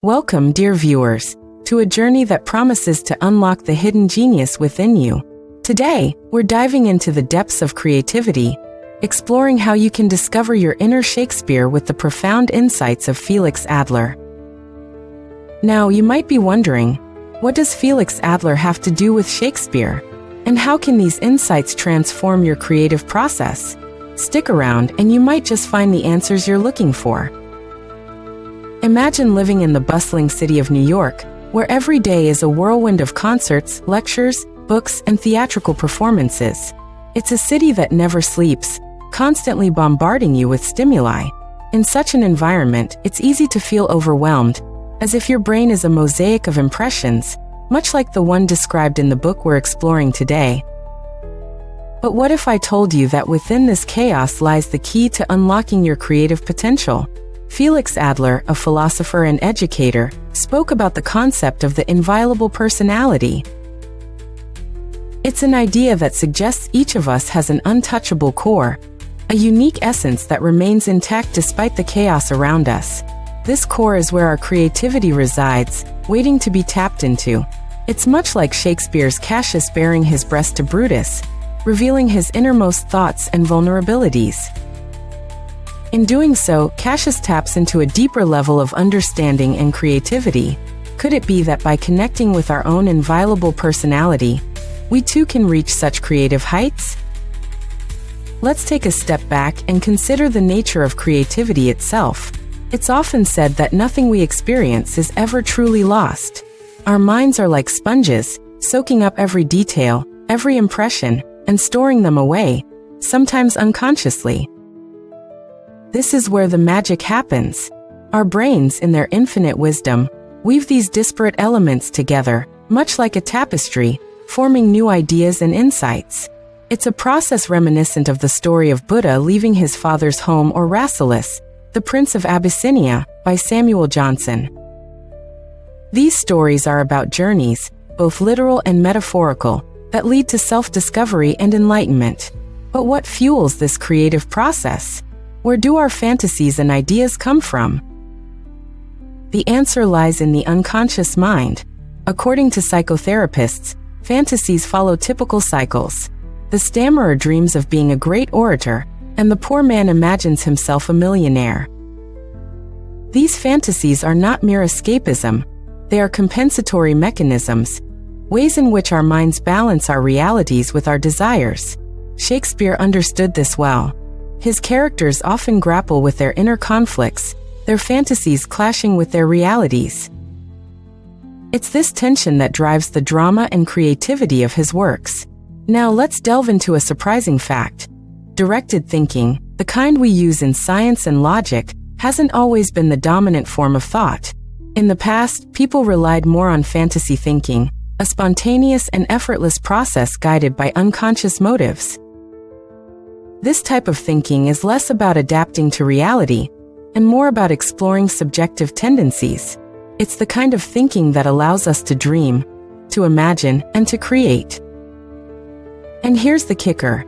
Welcome, dear viewers, to a journey that promises to unlock the hidden genius within you. Today, we're diving into the depths of creativity, exploring how you can discover your inner Shakespeare with the profound insights of Felix Adler. Now, you might be wondering, what does Felix Adler have to do with Shakespeare? And how can these insights transform your creative process? Stick around and you might just find the answers you're looking for. Imagine living in the bustling city of New York, where every day is a whirlwind of concerts, lectures, books, and theatrical performances. It's a city that never sleeps, constantly bombarding you with stimuli. In such an environment, it's easy to feel overwhelmed, as if your brain is a mosaic of impressions, much like the one described in the book we're exploring today. But what if I told you that within this chaos lies the key to unlocking your creative potential? Felix Adler, a philosopher and educator, spoke about the concept of the inviolable personality. It's an idea that suggests each of us has an untouchable core, a unique essence that remains intact despite the chaos around us. This core is where our creativity resides, waiting to be tapped into. It's much like Shakespeare's Cassius baring his breast to Brutus, revealing his innermost thoughts and vulnerabilities. In doing so, Cassius taps into a deeper level of understanding and creativity. Could it be that by connecting with our own inviolable personality, we too can reach such creative heights? Let's take a step back and consider the nature of creativity itself. It's often said that nothing we experience is ever truly lost. Our minds are like sponges, soaking up every detail, every impression, and storing them away, sometimes unconsciously. This is where the magic happens. Our brains, in their infinite wisdom, weave these disparate elements together, much like a tapestry, forming new ideas and insights. It's a process reminiscent of the story of Buddha leaving his father's home, or Rasselas, the Prince of Abyssinia, by Samuel Johnson. These stories are about journeys, both literal and metaphorical, that lead to self-discovery and enlightenment. But what fuels this creative process? Where do our fantasies and ideas come from? The answer lies in the unconscious mind. According to psychotherapists, fantasies follow typical cycles. The stammerer dreams of being a great orator, and the poor man imagines himself a millionaire. These fantasies are not mere escapism. They are compensatory mechanisms, ways in which our minds balance our realities with our desires. Shakespeare understood this well. His characters often grapple with their inner conflicts, their fantasies clashing with their realities. It's this tension that drives the drama and creativity of his works. Now let's delve into a surprising fact. Directed thinking, the kind we use in science and logic, hasn't always been the dominant form of thought. In the past, people relied more on fantasy thinking, a spontaneous and effortless process guided by unconscious motives. This type of thinking is less about adapting to reality, and more about exploring subjective tendencies. It's the kind of thinking that allows us to dream, to imagine, and to create. And here's the kicker.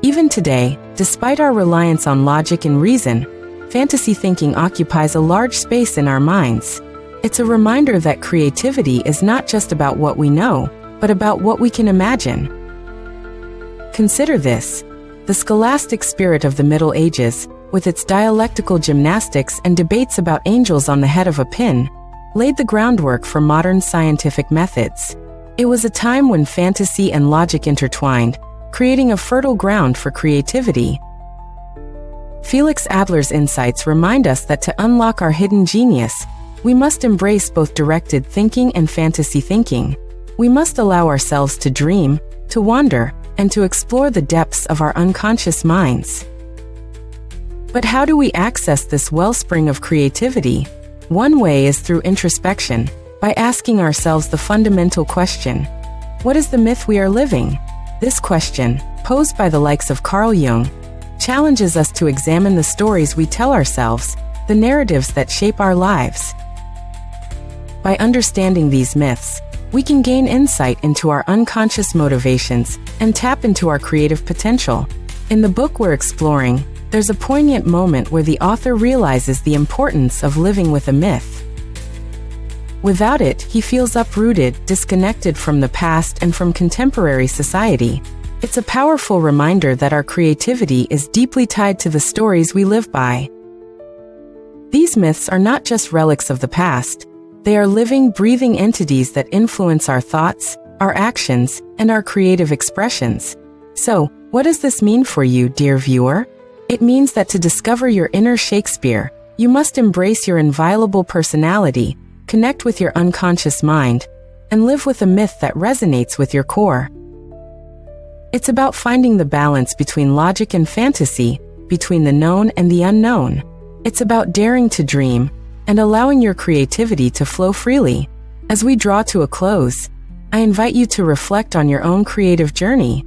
Even today, despite our reliance on logic and reason, fantasy thinking occupies a large space in our minds. It's a reminder that creativity is not just about what we know, but about what we can imagine. Consider this. The scholastic spirit of the Middle Ages, with its dialectical gymnastics and debates about angels on the head of a pin, laid the groundwork for modern scientific methods. It was a time when fantasy and logic intertwined, creating a fertile ground for creativity. Felix Adler's insights remind us that to unlock our hidden genius, we must embrace both directed thinking and fantasy thinking. We must allow ourselves to dream, to wonder, and to explore the depths of our unconscious minds. But how do we access this wellspring of creativity? One way is through introspection, by asking ourselves the fundamental question: what is the myth we are living? This question, posed by the likes of Carl Jung, challenges us to examine the stories we tell ourselves, the narratives that shape our lives. By understanding these myths, we can gain insight into our unconscious motivations and tap into our creative potential. In the book we're exploring, there's a poignant moment where the author realizes the importance of living with a myth. Without it, he feels uprooted, disconnected from the past and from contemporary society. It's a powerful reminder that our creativity is deeply tied to the stories we live by. These myths are not just relics of the past. They are living, breathing entities that influence our thoughts, our actions, and our creative expressions. So, what does this mean for you, dear viewer? It means that to discover your inner Shakespeare, you must embrace your inviolable personality, connect with your unconscious mind, and live with a myth that resonates with your core. It's about finding the balance between logic and fantasy, between the known and the unknown. It's about daring to dream and allowing your creativity to flow freely. As we draw to a close, I invite you to reflect on your own creative journey.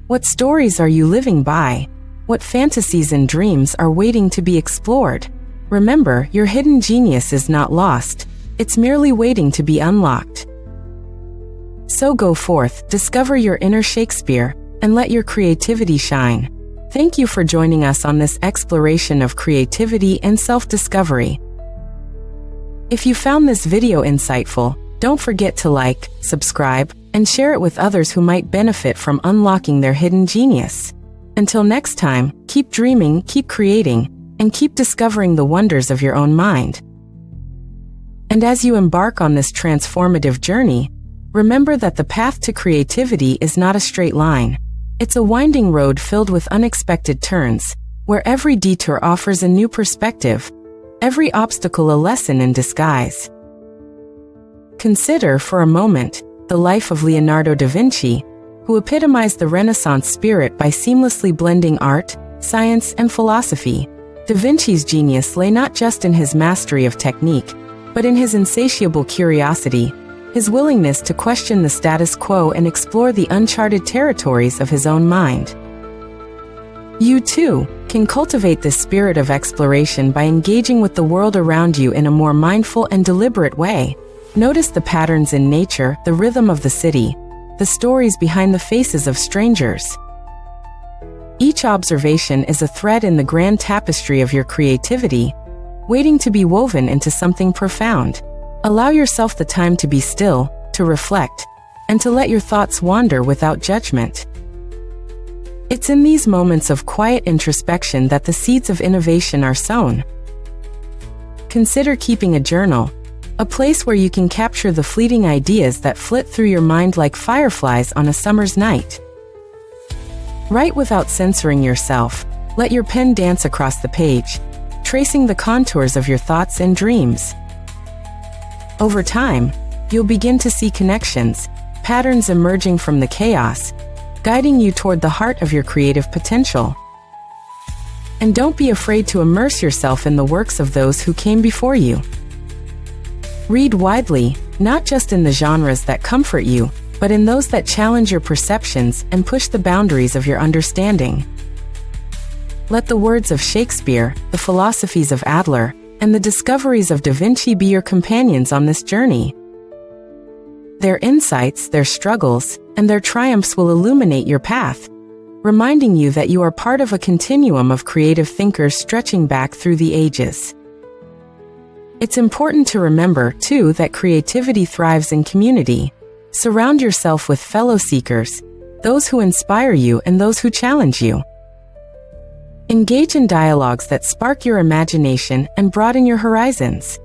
What stories are you living by? What fantasies and dreams are waiting to be explored? Remember, your hidden genius is not lost. It's merely waiting to be unlocked. So go forth, discover your inner Shakespeare, and let your creativity shine. Thank you for joining us on this exploration of creativity and self-discovery. If you found this video insightful, don't forget to like, subscribe, and share it with others who might benefit from unlocking their hidden genius. Until next time, keep dreaming, keep creating, and keep discovering the wonders of your own mind. And as you embark on this transformative journey, remember that the path to creativity is not a straight line. It's a winding road filled with unexpected turns, where every detour offers a new perspective, every obstacle a lesson in disguise. Consider for a moment the life of Leonardo da Vinci, who epitomized the Renaissance spirit by seamlessly blending art, science, and philosophy. Da Vinci's genius lay not just in his mastery of technique, but in his insatiable curiosity, his willingness to question the status quo and explore the uncharted territories of his own mind. You too can cultivate this spirit of exploration by engaging with the world around you in a more mindful and deliberate way. Notice the patterns in nature, the rhythm of the city, the stories behind the faces of strangers. Each observation is a thread in the grand tapestry of your creativity, waiting to be woven into something profound. Allow yourself the time to be still, to reflect, and to let your thoughts wander without judgment. It's in these moments of quiet introspection that the seeds of innovation are sown. Consider keeping a journal, a place where you can capture the fleeting ideas that flit through your mind like fireflies on a summer's night. Write without censoring yourself. Let your pen dance across the page, tracing the contours of your thoughts and dreams. Over time, you'll begin to see connections, patterns emerging from the chaos, guiding you toward the heart of your creative potential. And don't be afraid to immerse yourself in the works of those who came before you. Read widely, not just in the genres that comfort you, but in those that challenge your perceptions and push the boundaries of your understanding. Let the words of Shakespeare, the philosophies of Adler, and the discoveries of Da Vinci be your companions on this journey. Their insights, their struggles, and their triumphs will illuminate your path, reminding you that you are part of a continuum of creative thinkers stretching back through the ages. It's important to remember, too, that creativity thrives in community. Surround yourself with fellow seekers, those who inspire you and those who challenge you. Engage in dialogues that spark your imagination and broaden your horizons.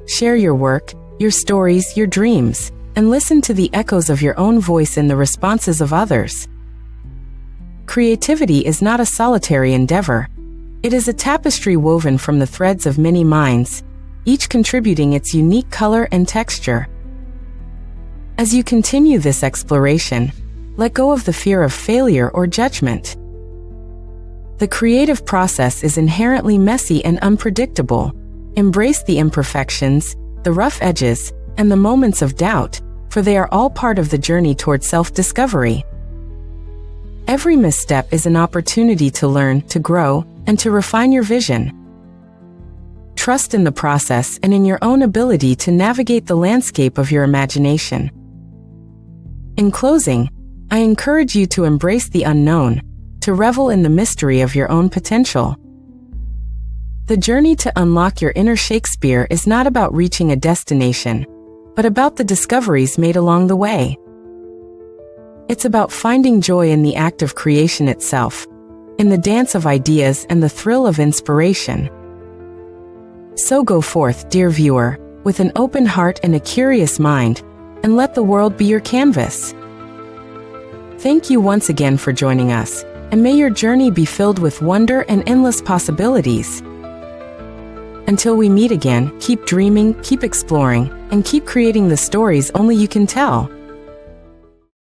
Share your work, your stories, your dreams, and listen to the echoes of your own voice in the responses of others. Creativity is not a solitary endeavor. It is a tapestry woven from the threads of many minds, each contributing its unique color and texture. As you continue this exploration, let go of the fear of failure or judgment. The creative process is inherently messy and unpredictable. Embrace the imperfections, the rough edges, and the moments of doubt, for they are all part of the journey toward self-discovery. Every misstep is an opportunity to learn, to grow, and to refine your vision. Trust in the process and in your own ability to navigate the landscape of your imagination. In closing, I encourage you to embrace the unknown, to revel in the mystery of your own potential. The journey to unlock your inner Shakespeare is not about reaching a destination, but about the discoveries made along the way. It's about finding joy in the act of creation itself, in the dance of ideas and the thrill of inspiration. So go forth, dear viewer, with an open heart and a curious mind, and let the world be your canvas. Thank you once again for joining us, and may your journey be filled with wonder and endless possibilities. Until we meet again, keep dreaming, keep exploring, and keep creating the stories only you can tell.